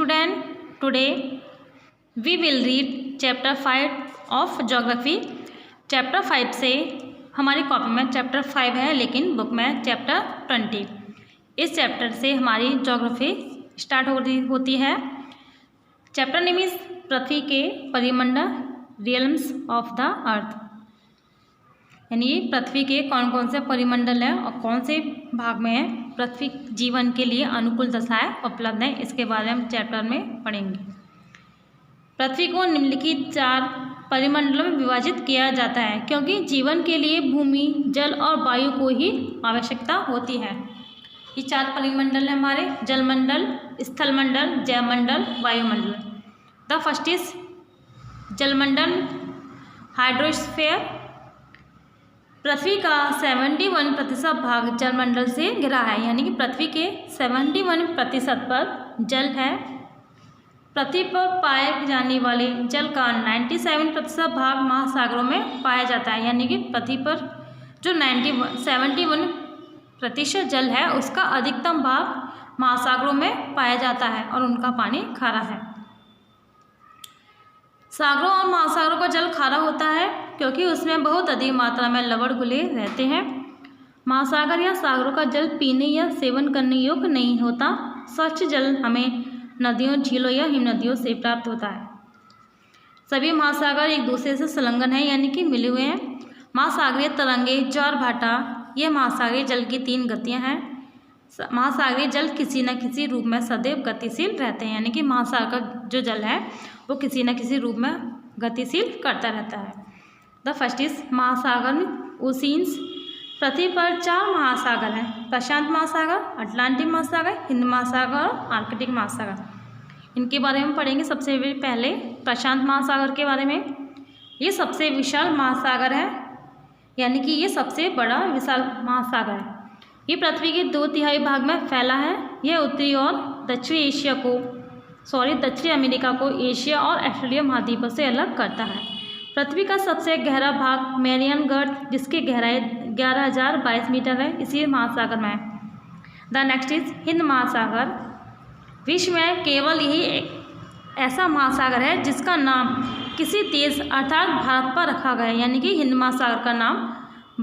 Student, today we will read chapter 5 of geography. Chapter 5 से हमारी copy में chapter 5 है, लेकिन बुक में चैप्टर 20। इस चैप्टर से हमारी ज्योग्राफी स्टार्ट होती है। चैप्टर नेम इज पृथ्वी के परिमंडल, रियल्म्स ऑफ द अर्थ। यानी पृथ्वी के कौन कौन से परिमंडल हैं और कौन से भाग में है पृथ्वी जीवन के लिए अनुकूल दशाएं उपलब्ध हैं, इसके बारे में हम चैप्टर में पढ़ेंगे। पृथ्वी को निम्नलिखित 4 परिमंडलों में विभाजित किया जाता है, क्योंकि जीवन के लिए भूमि, जल और वायु को ही आवश्यकता होती है। ये 4 परिमंडल हैं हमारे: जलमंडल, स्थलमंडल, जयमंडल, वायुमंडल। द फर्स्ट इज जलमंडल, हाइड्रोस्फीयर। पृथ्वी का 71% भाग जलमंडल से घिरा है, यानी कि पृथ्वी के 71% पर जल है। पृथ्वी पर पाए जाने वाले जल का 97% भाग महासागरों में पाया जाता है, यानी कि पृथ्वी पर जो 71% जल है उसका अधिकतम भाग महासागरों में पाया जाता है और उनका पानी खारा है। सागरों और महासागरों का जल खारा होता है क्योंकि उसमें बहुत अधिक मात्रा में लवण घुले रहते हैं। महासागर या सागरों का जल पीने या सेवन करने योग्य नहीं होता। स्वच्छ जल हमें नदियों, झीलों या हिमनदियों से प्राप्त होता है। सभी महासागर एक दूसरे से संलग्न हैं, यानी कि मिले हुए हैं। महासागरीय तरंगे, ज्वार भाटा, ये महासागरीय जल की 3 गतियाँ हैं। महासागरीय जल किसी न किसी रूप में सदैव गतिशील रहते हैं, यानी कि महासागर का जो जल है वो किसी न किसी रूप में गतिशील करता रहता है। द फर्स्ट इज महासागर ओशियंस। पृथ्वी पर 4 महासागर हैं: प्रशांत महासागर, अटलांटिक महासागर, हिंद महासागर और आर्कटिक महासागर। इनके बारे में पढ़ेंगे। सबसे पहले प्रशांत महासागर के बारे में। ये सबसे विशाल महासागर है, यानी कि ये सबसे बड़ा विशाल महासागर है। ये पृथ्वी के 2/3 भाग में फैला है। यह उत्तरी और दक्षिणी अमेरिका को एशिया और ऑस्ट्रेलिया महाद्वीपों से अलग करता है। पृथ्वी का सबसे गहरा भाग मैरियन गर्त, जिसकी गहराई 11,022 मीटर है, इसी महासागर में है। द नेक्स्ट इज हिंद महासागर। विश्व में केवल यही एक ऐसा महासागर है जिसका नाम किसी देश अर्थात भारत पर रखा गया है, यानी कि हिंद महासागर का नाम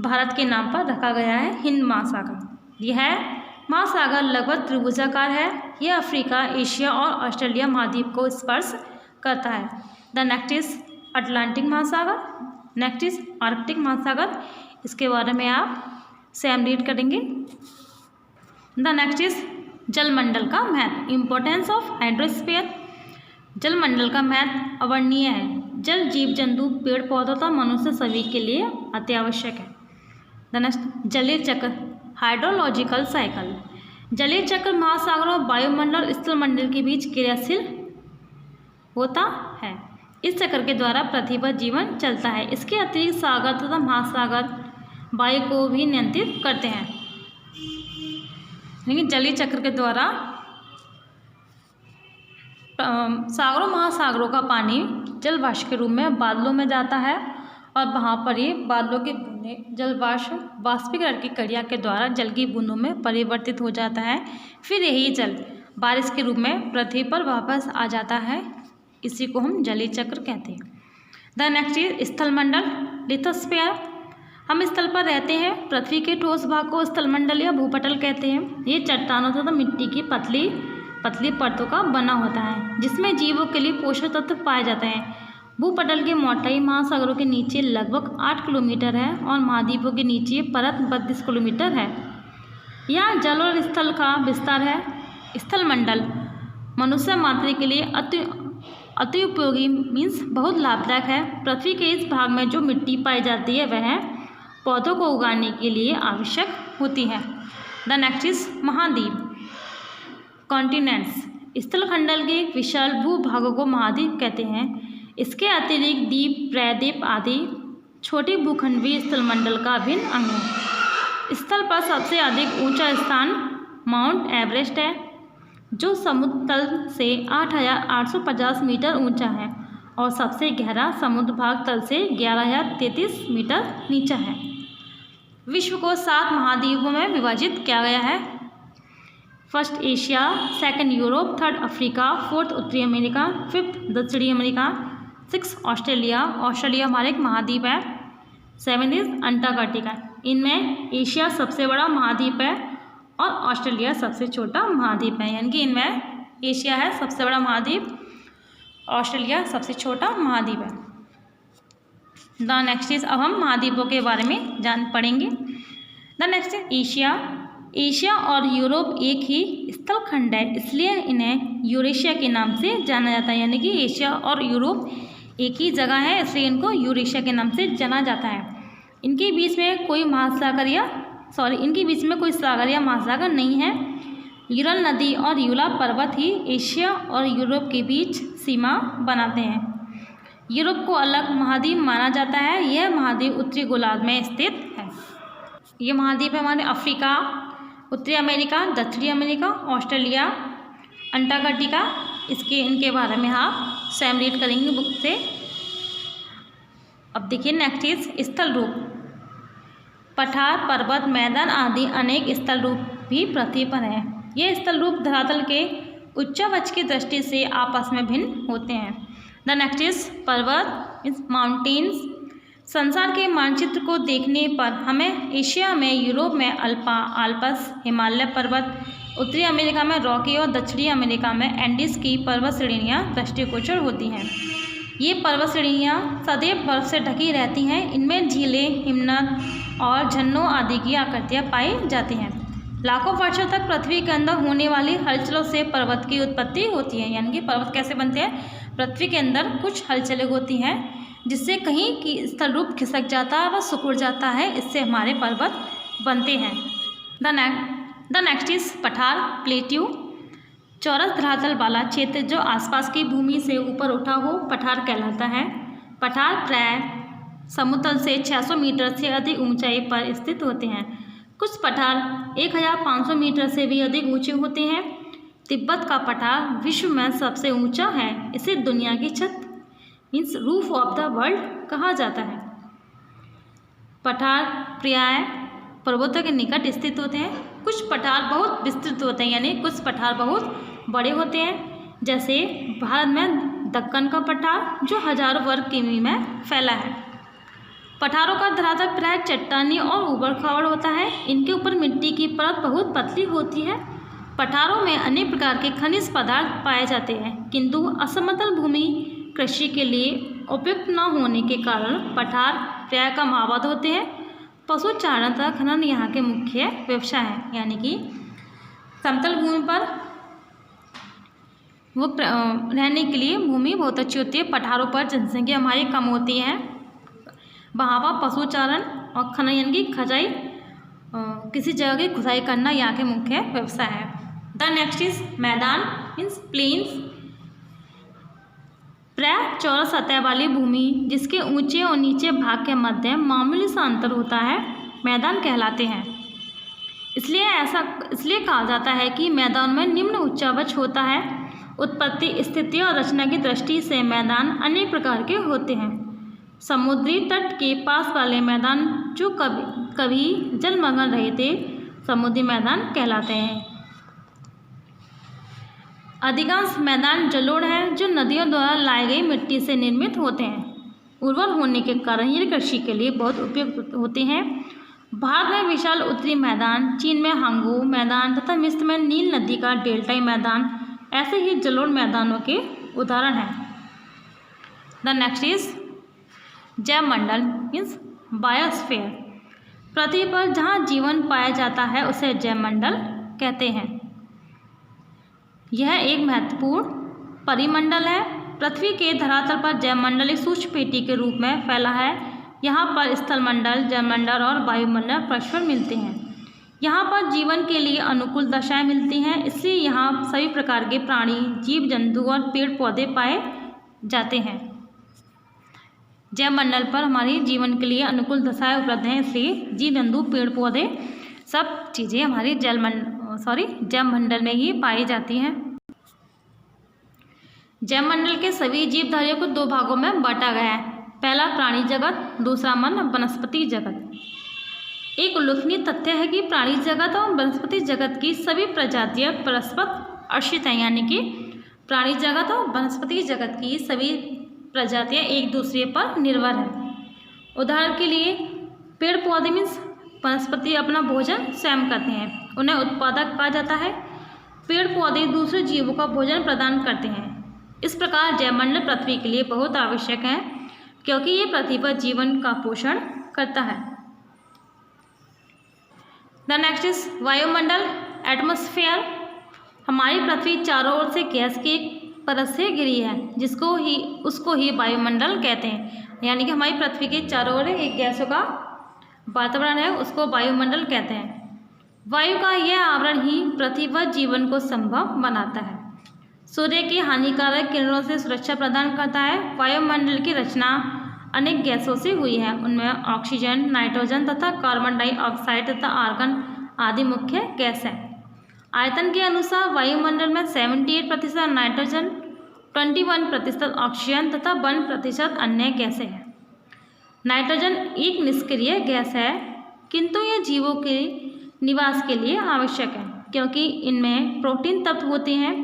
भारत के नाम पर रखा गया है, हिंद महासागर। यह महासागर लगभग त्रिभुजाकार है। यह अफ्रीका, एशिया और ऑस्ट्रेलिया महाद्वीप को स्पर्श करता है। द नेक्स्ट इज अटलांटिक महासागर। नेक्स्ट इज आर्कटिक महासागर। इसके बारे में आप स्वयं रीड करेंगे। द नेक्स्ट इज जलमंडल का महत्व, इम्पोर्टेंस ऑफ हाइड्रोस्फीयर। जलमंडल का महत्व अवर्णनीय है। जल जीव जंतु, पेड़ पौधों तथा मनुष्य सभी के लिए अति आवश्यक है। द नेक्स्ट जलीय चक्र, हाइड्रोलॉजिकल साइकिल। जलीय चक्र महासागरों, वायुमंडल, स्थलमंडल के बीच क्रियाशील होता है। इस चक्र के द्वारा पृथ्वी पर जीवन चलता है। इसके अतिरिक्त सागर तथा महासागर वायु को भी नियंत्रित करते हैं। लेकिन जलीय चक्र के द्वारा सागरों महासागरों का पानी जल वाष्प के रूप में बादलों में जाता है और वहाँ पर ये बादलों की बूंदें जल वाष्पीकरण की क्रिया के द्वारा जल की बूंदों में परिवर्तित हो जाता है। फिर यही जल बारिश के रूप में पृथ्वी पर वापस आ जाता है। इसी को हम जलीय चक्र कहते हैं। द नेक्स्ट इज स्थलमंडल, लिथोस्फीयर। हम स्थल पर रहते हैं। पृथ्वी के ठोस भाग को स्थलमंडल या भूपटल कहते हैं। ये चट्टानों तथा मिट्टी की पतली परतों का बना होता है, जिसमें जीवों के लिए पोषक तत्व पाए जाते हैं। भूपटल की मोटाई महासागरों के नीचे लगभग 8 किलोमीटर है और महाद्वीपों के नीचे परत 32 किलोमीटर है। यहाँ जल और स्थल का विस्तार है। स्थलमंडल मनुष्य मात्र के लिए अति उपयोगी मीन्स बहुत लाभदायक है। पृथ्वी के इस भाग में जो मिट्टी पाई जाती है वह पौधों को उगाने के लिए आवश्यक होती है। द नेक्स्ट इज महाद्वीप, कॉन्टिनेंट्स। स्थलखंडल के विशाल भूभागों को महाद्वीप कहते हैं। इसके अतिरिक्त द्वीप, प्रायद्वीप आदि छोटे भूखंड भी स्थलमंडल का अभिन्न अंग है। स्थल पर सबसे अधिक ऊंचा स्थान माउंट एवरेस्ट है, जो समुद्र तल से 8,850 मीटर ऊंचा है और सबसे गहरा समुद्र भाग तल से 11,033 मीटर नीचा है। विश्व को 7 महाद्वीपों में विभाजित किया गया है। First Asia, second Europe, third Africa, fourth उत्तरी अमेरिका, फिफ्थ दक्षिणी अमेरिका, सिक्स ऑस्ट्रेलिया, ऑस्ट्रेलिया हमारा एक महाद्वीप है, सेवन इज अंटार्कटिका। इनमें एशिया सबसे बड़ा महाद्वीप है और ऑस्ट्रेलिया सबसे छोटा महाद्वीप है, यानी कि इनमें एशिया है सबसे बड़ा महाद्वीप, ऑस्ट्रेलिया सबसे छोटा महाद्वीप है। द नेक्स्ट इज, अब हम महाद्वीपों के बारे में जान पढ़ेंगे। The next is Asia. Asia और यूरोप एक ही स्थलखंड है, इसलिए इन्हें यूरेशिया के नाम से जाना जाता है, यानी कि एशिया और यूरोप एक ही जगह है, इसलिए इनको यूरेशिया के नाम से जाना जाता है। इनके बीच में कोई इनके बीच में कोई सागर या महासागर नहीं है। यूरल नदी और यूला पर्वत ही एशिया और यूरोप के बीच सीमा बनाते हैं। यूरोप को अलग महाद्वीप माना जाता है। यह महाद्वीप उत्तरी गोलार्ध में स्थित है। ये महाद्वीप है हमारे अफ्रीका, उत्तरी अमेरिका, दक्षिणी अमेरिका, ऑस्ट्रेलिया, अंटार्कटिका। इनके बारे में आप स्वयं रीड करेंगे बुक से। अब देखिए नेक्स्ट इज स्थल रूप। पठार, पर्वत, मैदान आदि अनेक स्थल रूप भी पृथ्वी पर हैं। ये स्थल रूप धरातल के उच्चावच की दृष्टि से आपस में भिन्न होते हैं। द नेक्स्ट इज पर्वत इज माउंटेन्स। संसार के मानचित्र को देखने पर हमें एशिया में, यूरोप में आल्प्स हिमालय पर्वत, उत्तरी अमेरिका में रॉकी और दक्षिणी अमेरिका में एंडीज की पर्वत श्रेणियाँ दृष्टिगोचर होती हैं। ये पर्वत श्रेणियाँ सदैव बर्फ से ढकी रहती हैं। इनमें झीलें, हिमनद और झरनों आदि की आकृतियाँ पाई जाती हैं। लाखों वर्षों तक पृथ्वी के अंदर होने वाली हलचलों से पर्वत की उत्पत्ति होती है, यानी कि पर्वत कैसे बनते हैं, पृथ्वी के अंदर कुछ हलचलें होती हैं जिससे कहीं की स्थल रूप खिसक जाता है व सिकुड़ जाता है, इससे हमारे पर्वत बनते हैं। द नेक्स्ट इज पठार, प्लेट्यू। चौरस धरातल वाला क्षेत्र जो आसपास की भूमि से ऊपर उठा हो पठार कहलाता है। पठार प्राय समुद्र से 600 मीटर से अधिक ऊंचाई पर स्थित होते हैं। कुछ पठार 1500 मीटर से भी अधिक ऊंचे होते हैं। तिब्बत का पठार विश्व में सबसे ऊंचा है। इसे दुनिया की छत means roof of the world कहा जाता है। पठार प्राय पर्वतों के निकट स्थित होते हैं। कुछ पठार बहुत विस्तृत होते हैं, यानी कुछ पठार बहुत बड़े होते हैं, जैसे भारत में दक्कन का पठार जो हजारों वर्ग किमी में फैला है। पठारों का धरातल प्राय चट्टानी और उबड़ खाबड़ होता है। इनके ऊपर मिट्टी की परत बहुत पतली होती है। पठारों में अनेक प्रकार के खनिज पदार्थ पाए जाते हैं, किंतु असमतल भूमि कृषि के लिए उपयुक्त न होने के कारण पठार प्राय कम आबाद होते हैं। पशु चारण तथा खनन यहाँ के मुख्य व्यवसाय है, यानी कि समतल भूमि पर वो रहने के लिए भूमि बहुत अच्छी होती है। पठारों पर जनसंख्या हमारी कम होती है। वहाँ पर पशु चारण और खनन यानी कि खजाई, किसी जगह की खुदाई करना यहाँ के मुख्य व्यवसाय है। द नेक्स्ट इज मैदान मीन्स प्लेन्स। प्राय चौरस सतह वाली भूमि जिसके ऊंचे और नीचे भाग के मध्य मामूली सा अंतर होता है मैदान कहलाते हैं। इसलिए कहा जाता है कि मैदान में निम्न उच्चावच होता है। उत्पत्ति, स्थिति और रचना की दृष्टि से मैदान अनेक प्रकार के होते हैं। समुद्री तट के पास वाले मैदान जो कभी जलमग्न रहे थे समुद्री मैदान कहलाते हैं। अधिकांश मैदान जलोढ़ हैं जो नदियों द्वारा लाई गई मिट्टी से निर्मित होते हैं। उर्वर होने के कारण ये कृषि के लिए बहुत उपयुक्त होते हैं। भारत में विशाल उत्तरी मैदान, चीन में हांगू मैदान तथा मिस्र में नील नदी का डेल्टाई मैदान ऐसे ही जलोढ़ मैदानों के उदाहरण हैं। द नेक्स्ट इज जैवमंडल मीन्स बायोस्फीयर। पृथ्वी पर जहाँ जीवन पाया जाता है उसे जैवमंडल कहते हैं। यह एक महत्वपूर्ण परिमंडल है। पृथ्वी के धरातल पर जैवमंडल एक सूक्ष्म पेटी के रूप में फैला है। यहाँ पर स्थलमंडल, जलमंडल और वायुमंडल परस्पर मिलते हैं। यहाँ पर जीवन के लिए अनुकूल दशाएं मिलती हैं, इसलिए यहाँ सभी प्रकार के प्राणी, जीव जंतु और पेड़ पौधे पाए जाते हैं। जैवमंडल पर हमारी जीवन के लिए अनुकूल दशाएं उपलब्ध हैं, इसलिए जीव जंतु, पेड़ पौधे सब चीज़ें हमारी जैवमंडल में ही पाई जाती हैं। जैवमंडल के सभी जीवधारियों को 2 भागों में बांटा गया है। पहला प्राणी जगत, दूसरा वनस्पति जगत। एक उल्लेखनीय तथ्य है कि प्राणी जगत और वनस्पति जगत की सभी प्रजातियां परस्पर आश्रित हैं, यानी कि प्राणी जगत और वनस्पति जगत की सभी प्रजातियां एक दूसरे पर निर्भर हैं। उदाहरण के लिए पेड़ पौधे मीन्स वनस्पति अपना भोजन स्वयं करते हैं, उन्हें उत्पादक कहा जाता है। पेड़ पौधे दूसरे जीवों का भोजन प्रदान करते हैं। इस प्रकार जैवमंडल पृथ्वी के लिए बहुत आवश्यक है, क्योंकि ये पृथ्वी पर जीवन का पोषण करता है। द नेक्स्ट इज वायुमंडल, एटमॉस्फेयर। हमारी पृथ्वी चारों ओर से गैस की एक परत से घिरी है, उसको ही वायुमंडल कहते हैं। यानी कि हमारी पृथ्वी के चारों ओर एक गैसों का वातावरण है, उसको वायुमंडल कहते हैं। वायु का यह आवरण ही पृथ्वी पर जीवन को संभव बनाता है। सूर्य की हानिकारक किरणों से सुरक्षा प्रदान करता है। वायुमंडल की रचना अनेक गैसों से हुई है, उनमें ऑक्सीजन, नाइट्रोजन तथा कार्बन डाइऑक्साइड तथा आर्गन आदि मुख्य गैस है। आयतन के अनुसार वायुमंडल में 78% नाइट्रोजन, 21% ऑक्सीजन तथा 1% अन्य गैसें हैं। नाइट्रोजन एक निष्क्रिय गैस है, किंतु यह जीवों के निवास के लिए आवश्यक है, क्योंकि इनमें प्रोटीन तत्व होते हैं।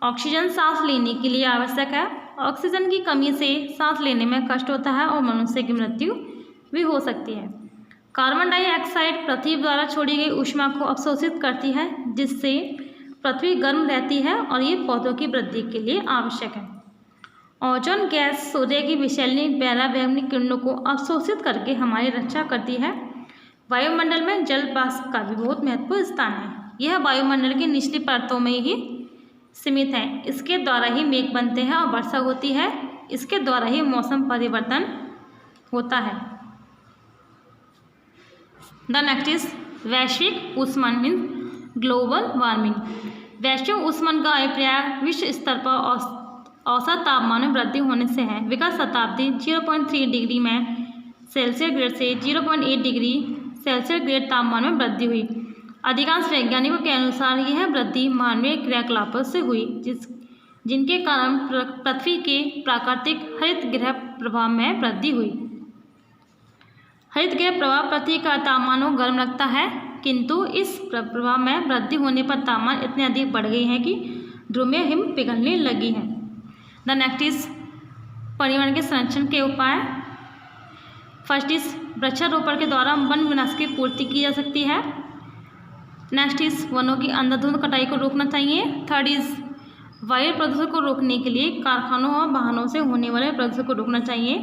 ऑक्सीजन सांस लेने के लिए आवश्यक है। ऑक्सीजन की कमी से सांस लेने में कष्ट होता है और मनुष्य की मृत्यु भी हो सकती है। कार्बन डाइऑक्साइड पृथ्वी द्वारा छोड़ी गई ऊष्मा को अवशोषित करती है, जिससे पृथ्वी गर्म रहती है और ये पौधों की वृद्धि के लिए आवश्यक है। ओजोन गैस सूर्य की विषैली पराबैंगनी किरणों को अवशोषित करके हमारी रक्षा करती है। वायुमंडल में जल वाष्प का भी बहुत महत्वपूर्ण स्थान है। यह वायुमंडल की निचली परतों में ही सीमित है। इसके द्वारा ही मेघ बनते हैं और वर्षा होती है। इसके द्वारा ही मौसम परिवर्तन होता है। द नेक्स्ट इज वैश्विक ऊष्मन मीन्स ग्लोबल वार्मिंग। वैश्विक ऊष्मन का अभिप्राय विश्व स्तर पर औसत तापमान में वृद्धि होने से है। विगत शताब्दी 0.3 डिग्री में सेल्सियस ग्रेड से 0.8 डिग्री सेल्सियस ग्रेड तापमान में वृद्धि हुई। अधिकांश वैज्ञानिकों के अनुसार यह वृद्धि मानवीय क्रियाकलापों से हुई, जिनके कारण पृथ्वी के प्राकृतिक हरित गृह प्रभाव में वृद्धि हुई। हरित गृह प्रभाव पृथ्वी का तापमान को गर्म रखता है, किंतु इस प्रभाव में वृद्धि होने पर तापमान इतने अधिक बढ़ गई है कि ध्रुवीय हिम पिघलने लगी है। द नेक्स्ट इज पर्यावरण के संरक्षण के उपाय। फर्स्ट इज वृक्षारोपण के द्वारा वन विनाश की पूर्ति की जा सकती है। नेक्स्ट इज वनों की अंधाधुंध कटाई को रोकना चाहिए। थर्ड इज वायु प्रदूषण को रोकने के लिए कारखानों और वाहनों से होने वाले प्रदूषण को रोकना चाहिए।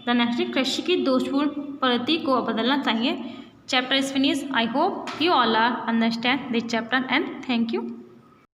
द नेक्स्ट इज कृषि की दोषपूर्ण प्रवृत्ति को बदलना चाहिए। Chapter is finish. I hope you all are understand this chapter and thank you.